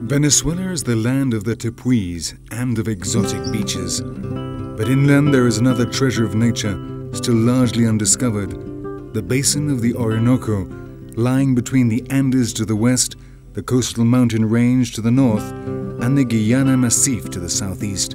Venezuela is the land of the tepuis and of exotic beaches. But inland there is another treasure of nature, still largely undiscovered, the basin of the Orinoco, lying between the Andes to the west, the coastal mountain range to the north, and the Guyana massif to the southeast.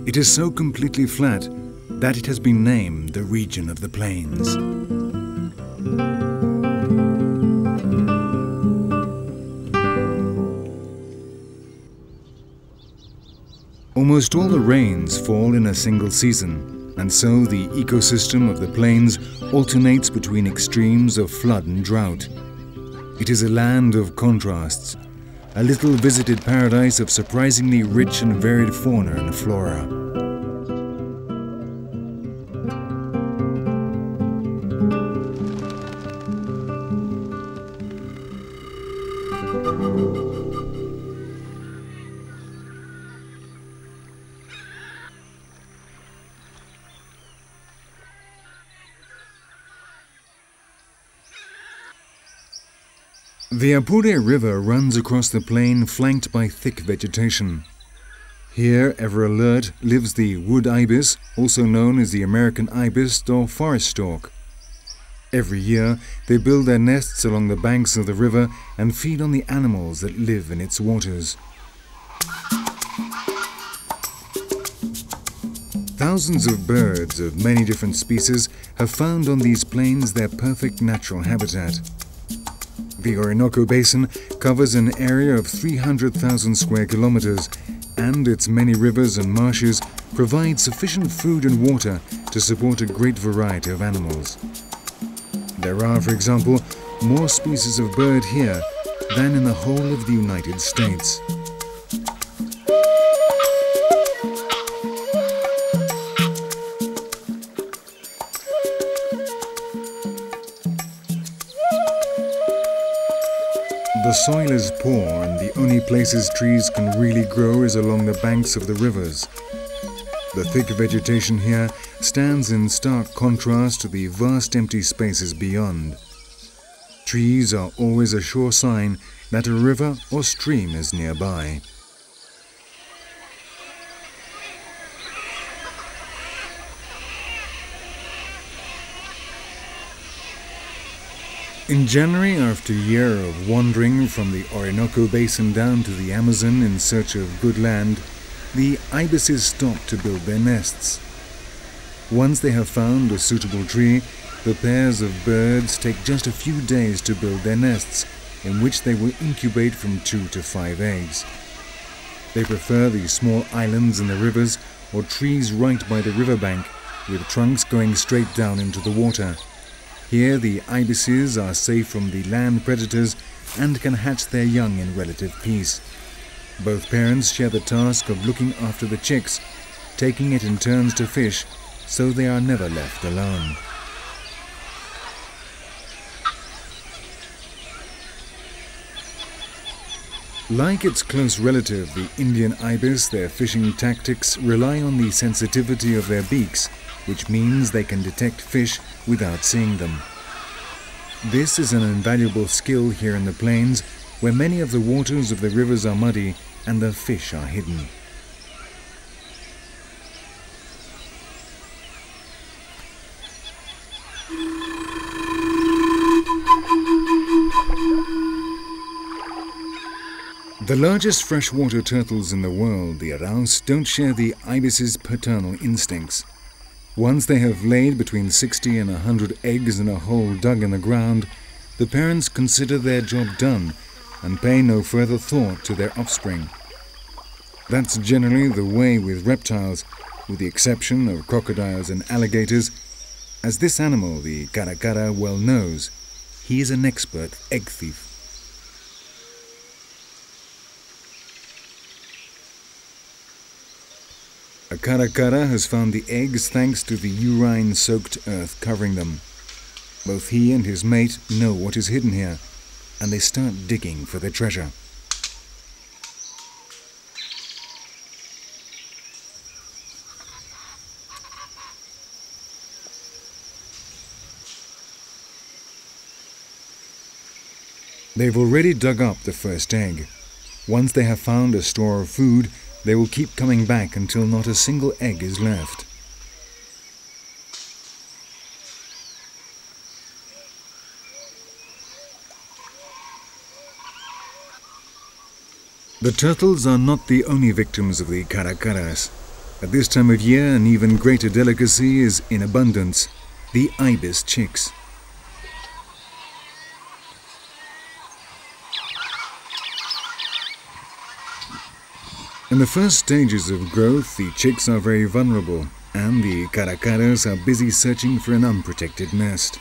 It is so completely flat that it has been named the region of the plains. Almost all the rains fall in a single season, and so the ecosystem of the plains alternates between extremes of flood and drought. It is a land of contrasts, a little visited paradise of surprisingly rich and varied fauna and flora. The Apure River runs across the plain flanked by thick vegetation. Here, ever alert, lives the wood ibis, also known as the American ibis or forest stork. Every year, they build their nests along the banks of the river and feed on the animals that live in its waters. Thousands of birds of many different species have found on these plains their perfect natural habitat. The Orinoco Basin covers an area of 300,000 square kilometers, and its many rivers and marshes provide sufficient food and water to support a great variety of animals. There are, for example, more species of bird here than in the whole of the United States. The soil is poor, and the only places trees can really grow is along the banks of the rivers. The thick vegetation here stands in stark contrast to the vast empty spaces beyond. Trees are always a sure sign that a river or stream is nearby. In January, after a year of wandering from the Orinoco Basin down to the Amazon in search of good land, the ibises stop to build their nests. Once they have found a suitable tree, the pairs of birds take just a few days to build their nests, in which they will incubate from 2 to 5 eggs. They prefer the small islands in the rivers or trees right by the riverbank, with trunks going straight down into the water. Here the ibises are safe from the land predators and can hatch their young in relative peace. Both parents share the task of looking after the chicks, taking it in turns to fish, so they are never left alone. Like its close relative, the Indian ibis, their fishing tactics rely on the sensitivity of their beaks, which means they can detect fish without seeing them. This is an invaluable skill here in the plains, where many of the waters of the rivers are muddy and the fish are hidden. The largest freshwater turtles in the world, the araus, don't share the ibis's paternal instincts. Once they have laid between 60 and 100 eggs in a hole dug in the ground, the parents consider their job done and pay no further thought to their offspring. That's generally the way with reptiles, with the exception of crocodiles and alligators. As this animal, the caracara, well knows, he is an expert egg thief. A caracara has found the eggs thanks to the urine-soaked earth covering them. Both he and his mate know what is hidden here, and they start digging for their treasure. They've already dug up the first egg. Once they have found a store of food, they will keep coming back until not a single egg is left. The turtles are not the only victims of the caracaras. At this time of year, an even greater delicacy is in abundance: the ibis chicks. In the first stages of growth, the chicks are very vulnerable, and the caracaras are busy searching for an unprotected nest.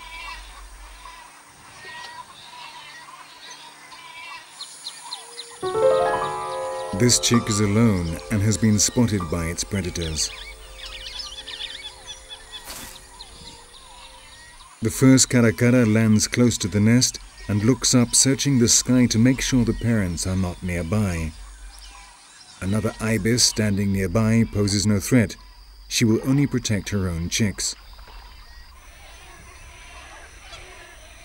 This chick is alone and has been spotted by its predators. The first caracara lands close to the nest and looks up, searching the sky to make sure the parents are not nearby. Another ibis standing nearby poses no threat. She will only protect her own chicks.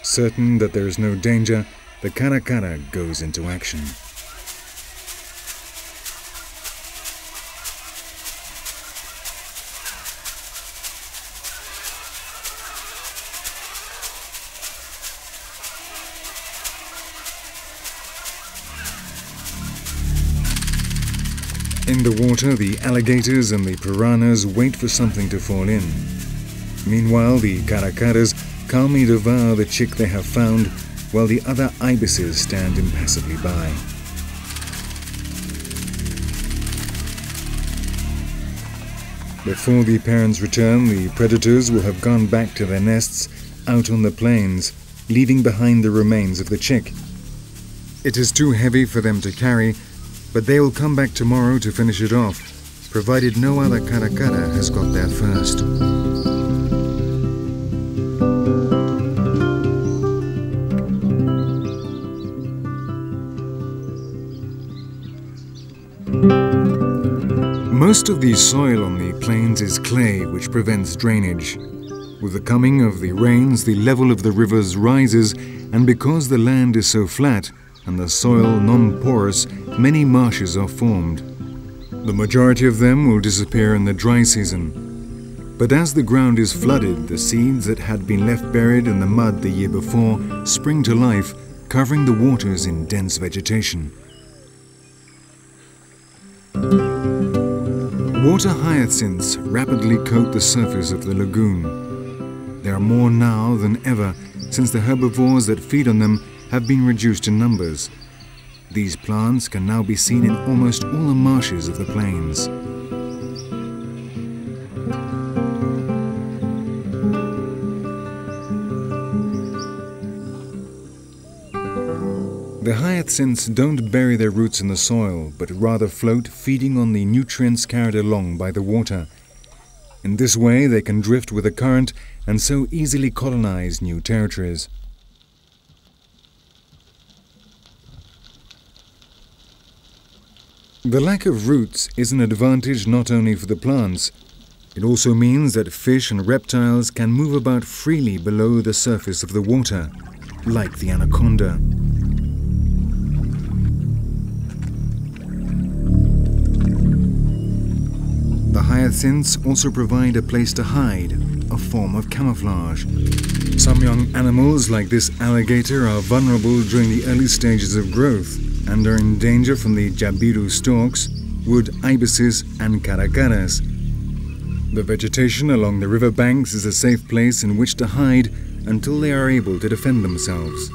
Certain that there is no danger, the caracara goes into action. In the water, the alligators and the piranhas wait for something to fall in. Meanwhile, the caracaras calmly devour the chick they have found, while the other ibises stand impassively by. Before the parents return, the predators will have gone back to their nests out on the plains, leaving behind the remains of the chick. It is too heavy for them to carry, but they will come back tomorrow to finish it off, provided no other caracara has got there first. Most of the soil on the plains is clay, which prevents drainage. With the coming of the rains, the level of the rivers rises, and because the land is so flat and the soil non-porous, many marshes are formed. The majority of them will disappear in the dry season. But as the ground is flooded, the seeds that had been left buried in the mud the year before spring to life, covering the waters in dense vegetation. Water hyacinths rapidly coat the surface of the lagoon. There are more now than ever, since the herbivores that feed on them have been reduced in numbers. These plants can now be seen in almost all the marshes of the plains. The hyacinths don't bury their roots in the soil, but rather float, feeding on the nutrients carried along by the water. In this way, they can drift with the current and so easily colonize new territories. The lack of roots is an advantage not only for the plants. It also means that fish and reptiles can move about freely below the surface of the water, like the anaconda. The hyacinths also provide a place to hide, a form of camouflage. Some young animals, like this alligator, are vulnerable during the early stages of growth and are in danger from the jabiru storks, wood ibises, and caracaras. The vegetation along the river banks is a safe place in which to hide until they are able to defend themselves.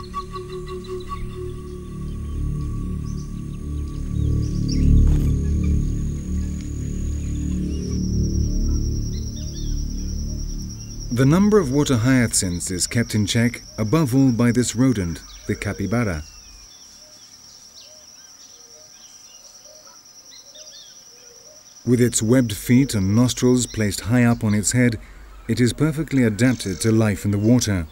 The number of water hyacinths is kept in check, above all by this rodent, the capybara. With its webbed feet and nostrils placed high up on its head, it is perfectly adapted to life in the water.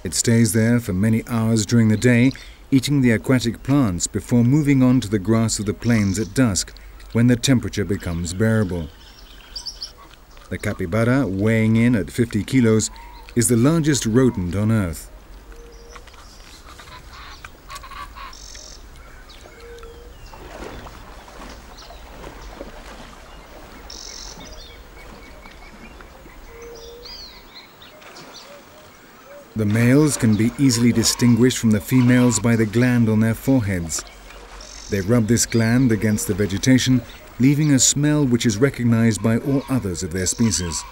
It stays there for many hours during the day, eating the aquatic plants before moving on to the grass of the plains at dusk, when the temperature becomes bearable. The capybara, weighing in at 50 kilos, is the largest rodent on Earth. The males can be easily distinguished from the females by the gland on their foreheads. They rub this gland against the vegetation, leaving a smell which is recognized by all others of their species.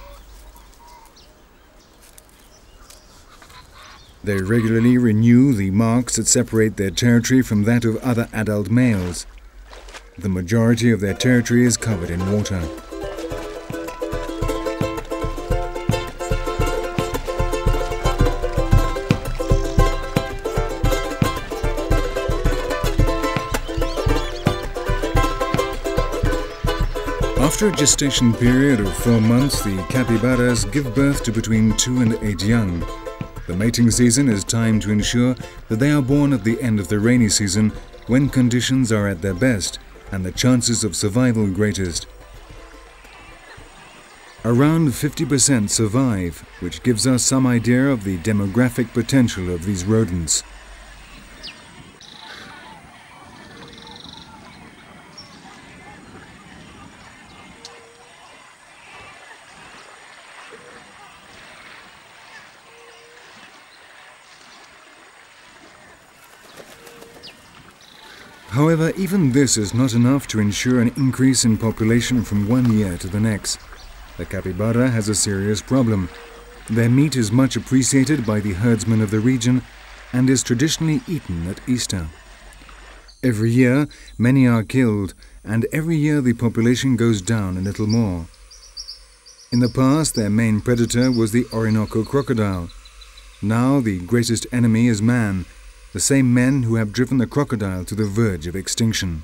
They regularly renew the marks that separate their territory from that of other adult males. The majority of their territory is covered in water. After a gestation period of 4 months, the capybaras give birth to between 2 and 8 young. The mating season is timed to ensure that they are born at the end of the rainy season, when conditions are at their best and the chances of survival greatest. Around 50% survive, which gives us some idea of the demographic potential of these rodents. However, even this is not enough to ensure an increase in population from one year to the next. The capybara has a serious problem. Their meat is much appreciated by the herdsmen of the region and is traditionally eaten at Easter. Every year, many are killed, and every year the population goes down a little more. In the past, their main predator was the Orinoco crocodile. Now, the greatest enemy is man, the same men who have driven the crocodile to the verge of extinction.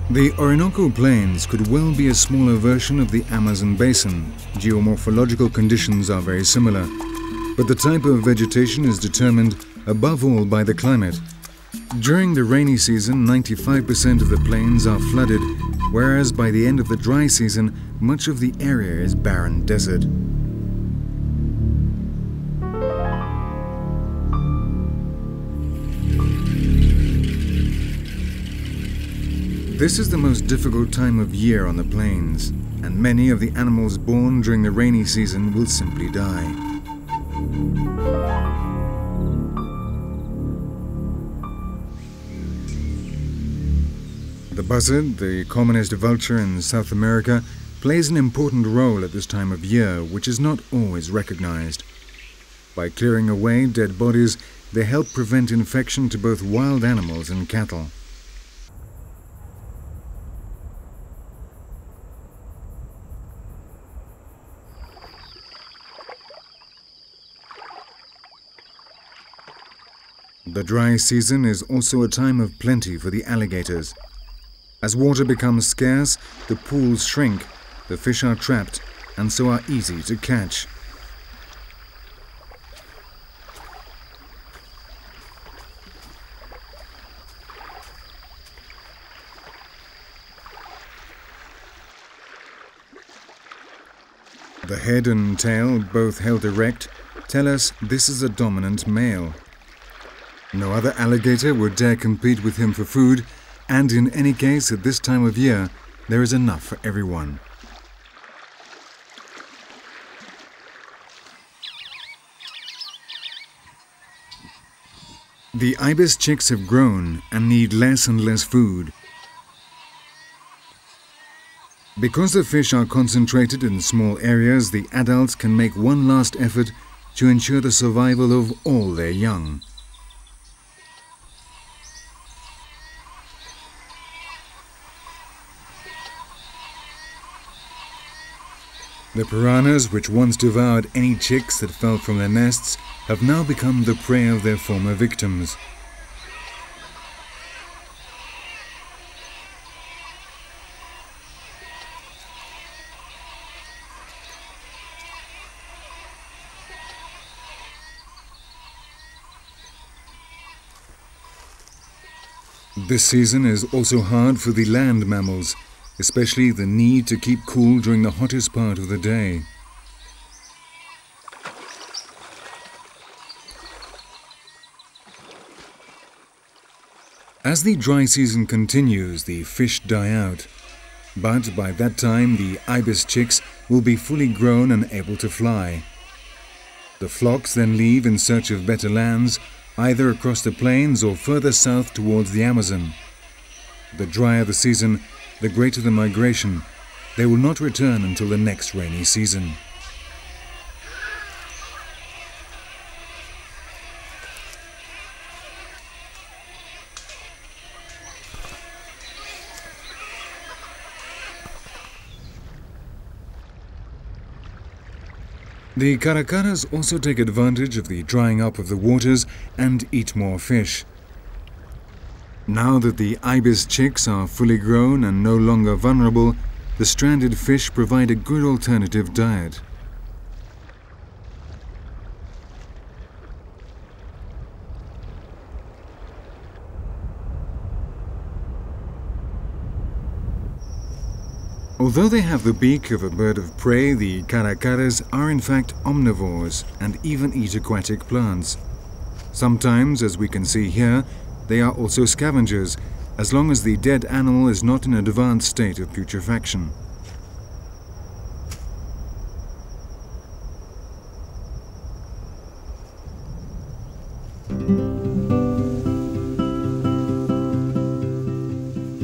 The Orinoco Plains could well be a smaller version of the Amazon basin. Geomorphological conditions are very similar, but the type of vegetation is determined above all by the climate. During the rainy season, 95% of the plains are flooded, whereas by the end of the dry season, much of the area is barren desert. This is the most difficult time of year on the plains, and many of the animals born during the rainy season will simply die. The buzzard, the commonest vulture in South America, plays an important role at this time of year, which is not always recognized. By clearing away dead bodies, they help prevent infection to both wild animals and cattle. The dry season is also a time of plenty for the alligators. As water becomes scarce, the pools shrink, the fish are trapped, and so are easy to catch. The head and tail, both held erect, tell us this is a dominant male. No other alligator would dare compete with him for food, and in any case, at this time of year, there is enough for everyone. The ibis chicks have grown and need less and less food. Because the fish are concentrated in small areas, the adults can make one last effort to ensure the survival of all their young. The piranhas, which once devoured any chicks that fell from their nests, have now become the prey of their former victims. This season is also hard for the land mammals, especially the need to keep cool during the hottest part of the day. As the dry season continues, the fish die out. But by that time the ibis chicks will be fully grown and able to fly. The flocks then leave in search of better lands, either across the plains or further south towards the Amazon. The drier the season, the greater the migration. They will not return until the next rainy season. The caracaras also take advantage of the drying up of the waters and eat more fish. Now that the ibis chicks are fully grown and no longer vulnerable, the stranded fish provide a good alternative diet. Although they have the beak of a bird of prey, the caracaras are in fact omnivores and even eat aquatic plants. Sometimes, as we can see here, they are also scavengers, as long as the dead animal is not in an advanced state of putrefaction.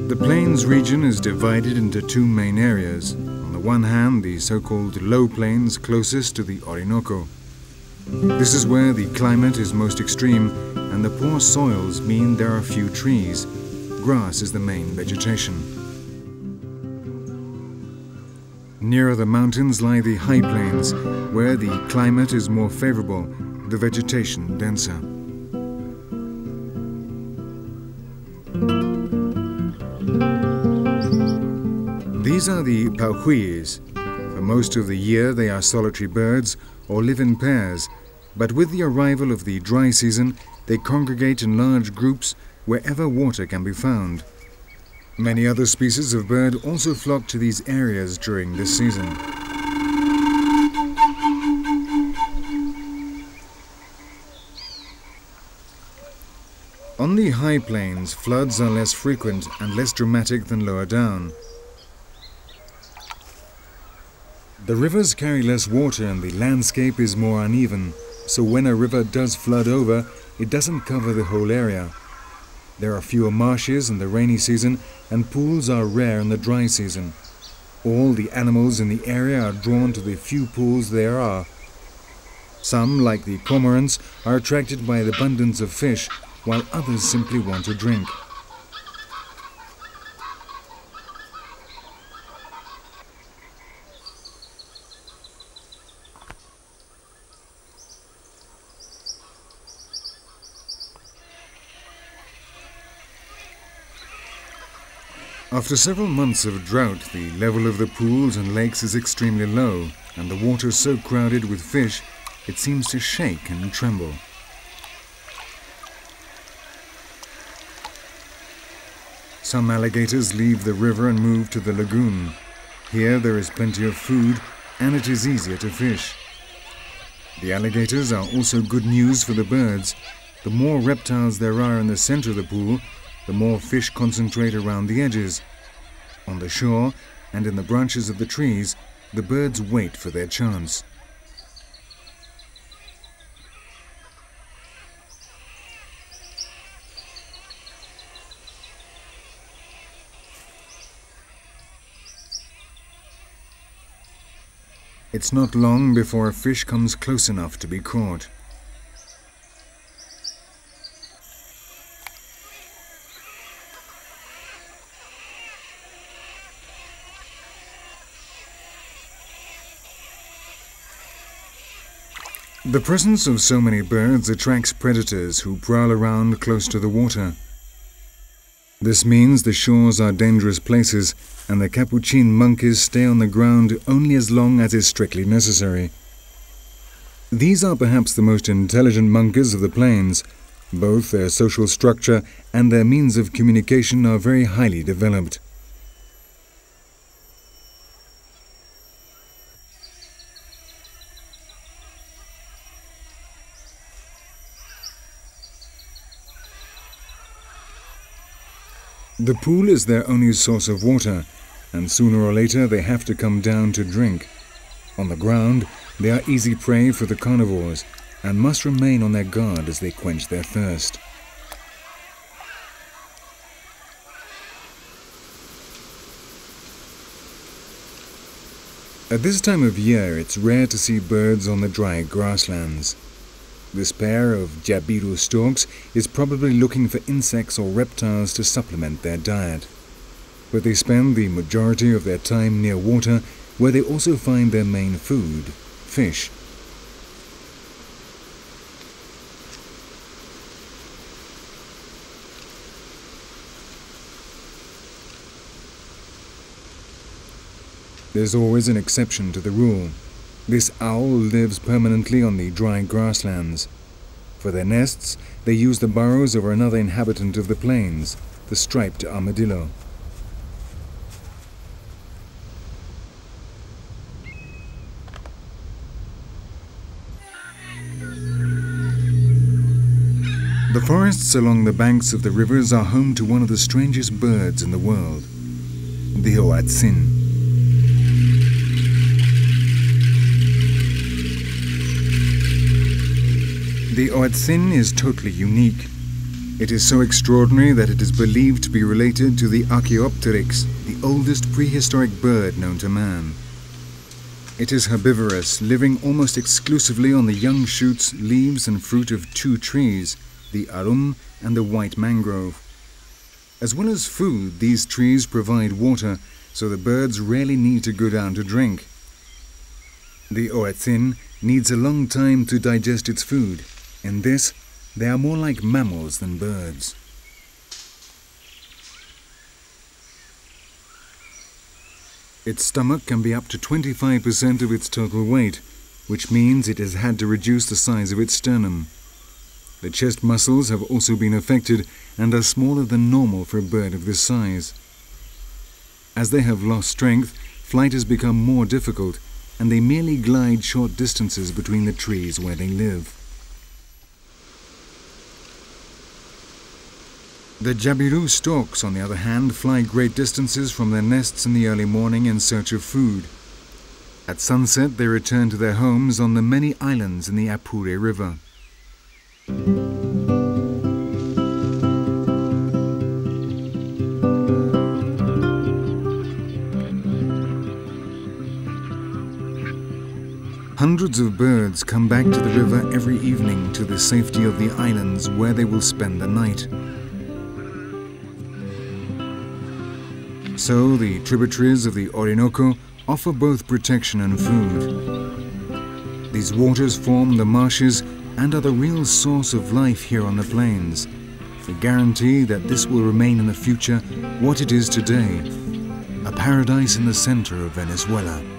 The plains region is divided into two main areas. On the one hand, the so-called low plains closest to the Orinoco. This is where the climate is most extreme and the poor soils mean there are few trees. Grass is the main vegetation. Nearer the mountains lie the high plains, where the climate is more favorable, the vegetation denser. These are the tepuis. For most of the year they are solitary birds or live in pairs, but with the arrival of the dry season they congregate in large groups wherever water can be found. Many other species of bird also flock to these areas during this season. On the high plains, floods are less frequent and less dramatic than lower down. The rivers carry less water and the landscape is more uneven, so when a river does flood over, it doesn't cover the whole area. There are fewer marshes in the rainy season and pools are rare in the dry season. All the animals in the area are drawn to the few pools there are. Some, like the cormorants, are attracted by the abundance of fish, while others simply want to drink. After several months of drought, the level of the pools and lakes is extremely low, and the water so crowded with fish, it seems to shake and tremble. Some alligators leave the river and move to the lagoon. Here there is plenty of food, and it is easier to fish. The alligators are also good news for the birds. The more reptiles there are in the center of the pool, the more fish concentrate around the edges. On the shore and in the branches of the trees, the birds wait for their chance. It's not long before a fish comes close enough to be caught. The presence of so many birds attracts predators who prowl around close to the water. This means the shores are dangerous places and the capuchin monkeys stay on the ground only as long as is strictly necessary. These are perhaps the most intelligent monkeys of the plains. Both their social structure and their means of communication are very highly developed. The pool is their only source of water, and sooner or later they have to come down to drink. On the ground, they are easy prey for the carnivores and must remain on their guard as they quench their thirst. At this time of year, it's rare to see birds on the dry grasslands. This pair of jabiru storks is probably looking for insects or reptiles to supplement their diet. But they spend the majority of their time near water, where they also find their main food, fish. There's always an exception to the rule. This owl lives permanently on the dry grasslands. For their nests, they use the burrows of another inhabitant of the plains, the striped armadillo. The forests along the banks of the rivers are home to one of the strangest birds in the world, the hoatzin. The hoatzin is totally unique. It is so extraordinary that it is believed to be related to the Archaeopteryx, the oldest prehistoric bird known to man. It is herbivorous, living almost exclusively on the young shoots, leaves and fruit of two trees, the arum and the white mangrove. As well as food, these trees provide water, so the birds rarely need to go down to drink. The hoatzin needs a long time to digest its food. In this, they are more like mammals than birds. Its stomach can be up to 25% of its total weight, which means it has had to reduce the size of its sternum. The chest muscles have also been affected and are smaller than normal for a bird of this size. As they have lost strength, flight has become more difficult, and they merely glide short distances between the trees where they live. The jabiru storks, on the other hand, fly great distances from their nests in the early morning in search of food. At sunset, they return to their homes on the many islands in the Apure River. Hundreds of birds come back to the river every evening to the safety of the islands where they will spend the night. So the tributaries of the Orinoco offer both protection and food. These waters form the marshes and are the real source of life here on the plains, a guarantee that this will remain in the future what it is today, a paradise in the center of Venezuela.